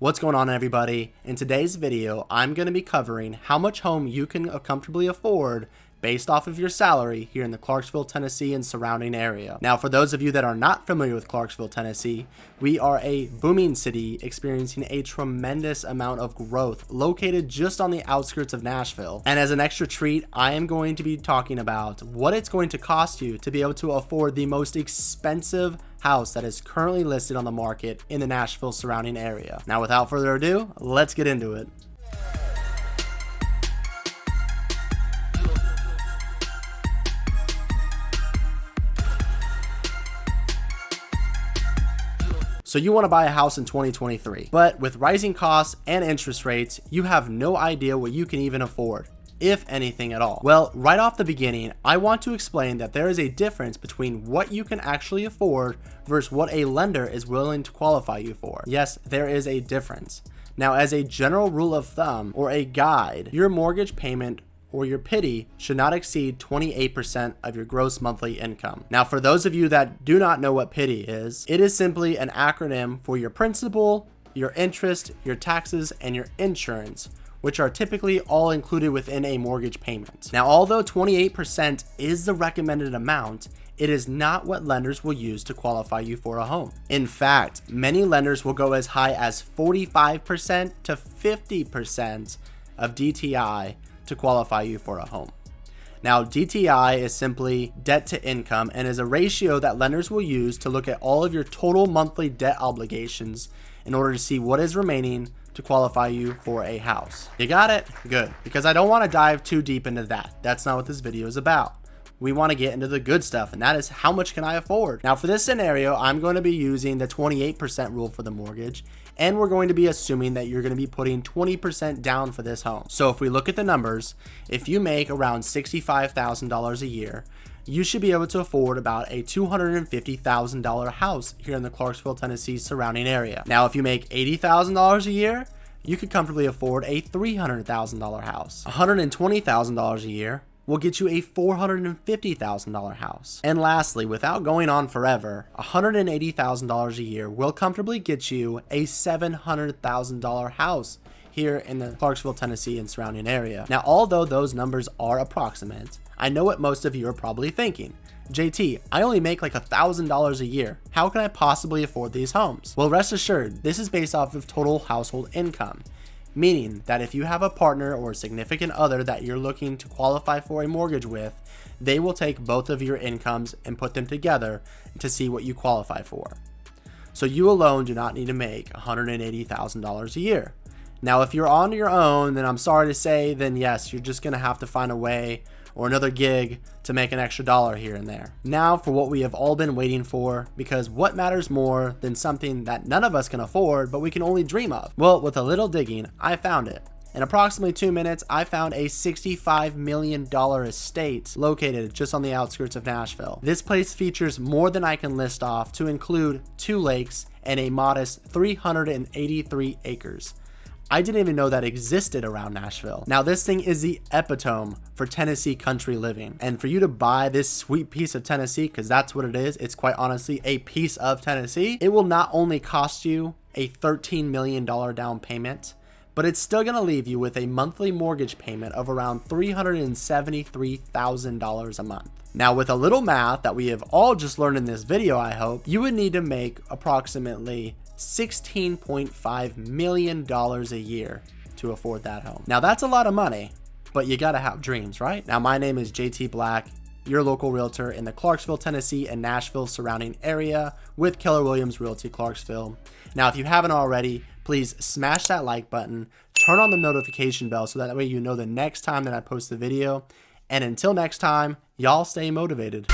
What's going on, everybody? In today's video, I'm going to be covering how much home you can comfortably afford based off of your salary here in the Clarksville, Tennessee and surrounding area. Now, for those of you that are not familiar with Clarksville, Tennessee, we are a booming city experiencing a tremendous amount of growth located just on the outskirts of Nashville. And as an extra treat, I am going to be talking about what it's going to cost you to be able to afford the most expensive house that is currently listed on the market in the Nashville surrounding area. Now, without further ado, let's get into it. So you want to buy a house in 2023, but with rising costs and interest rates, you have no idea what you can even afford, if anything at all. Well, right off the beginning, I want to explain that there is a difference between what you can actually afford versus what a lender is willing to qualify you for. Yes, there is a difference. Now, as a general rule of thumb or a guide, your mortgage payment or your PITI should not exceed 28% of your gross monthly income. Now, for those of you that do not know what PITI is, it is simply an acronym for your principal, your interest, your taxes, and your insurance, which are typically all included within a mortgage payment. Now, although 28% is the recommended amount, it is not what lenders will use to qualify you for a home. In fact, many lenders will go as high as 45% to 50% of DTI to qualify you for a home. Now, DTI is simply debt to income and is a ratio that lenders will use to look at all of your total monthly debt obligations in order to see what is remaining to qualify you for a house. You got it? Good. Because I don't want to dive too deep into that. That's not what this video is about. We want to get into the good stuff, and that is how much can I afford? Now, for this scenario, I'm going to be using the 28% rule for the mortgage, and we're going to be assuming that you're going to be putting 20% down for this home. So if we look at the numbers, if you make around $65,000 a year, you should be able to afford about a $250,000 house here in the Clarksville, Tennessee surrounding area. Now, if you make $80,000 a year, you could comfortably afford a $300,000 house. $120,000 a year will get you a $450,000 house. And lastly, without going on forever, $180,000 a year will comfortably get you a $700,000 house here in the Clarksville, Tennessee and surrounding area. Now, although those numbers are approximate, I know what most of you are probably thinking. JT, I only make like $1,000 a year. How can I possibly afford these homes? Well, rest assured, this is based off of total household income. Meaning that if you have a partner or a significant other that you're looking to qualify for a mortgage with, they will take both of your incomes and put them together to see what you qualify for. So you alone do not need to make $180,000 a year. Now, if you're on your own, then I'm sorry to say, then yes, you're just going to have to find a way or another gig to make an extra dollar here and there. Now for what we have all been waiting for, because what matters more than something that none of us can afford, but we can only dream of? Well, with a little digging, I found it. In approximately 2 minutes, I found a $65 million estate located just on the outskirts of Nashville. This place features more than I can list off, to include 2 lakes and a modest 383 acres. I didn't even know that existed around Nashville. Now, this thing is the epitome for Tennessee country living. And for you to buy this sweet piece of Tennessee, because that's what it is, it's quite honestly a piece of Tennessee, it will not only cost you a $13 million down payment, but it's still gonna leave you with a monthly mortgage payment of around $373,000 a month. Now, with a little math that we have all just learned in this video, I hope, you would need to make approximately $16.5 million a year to afford that home. Now, that's a lot of money, but you gotta have dreams, right? Now, my name is JT Black, your local realtor in the Clarksville, Tennessee and Nashville surrounding area with Keller Williams Realty Clarksville. Now, if you haven't already, please smash that like button, turn on the notification bell so that way you know the next time that I post the video. And until next time, y'all stay motivated.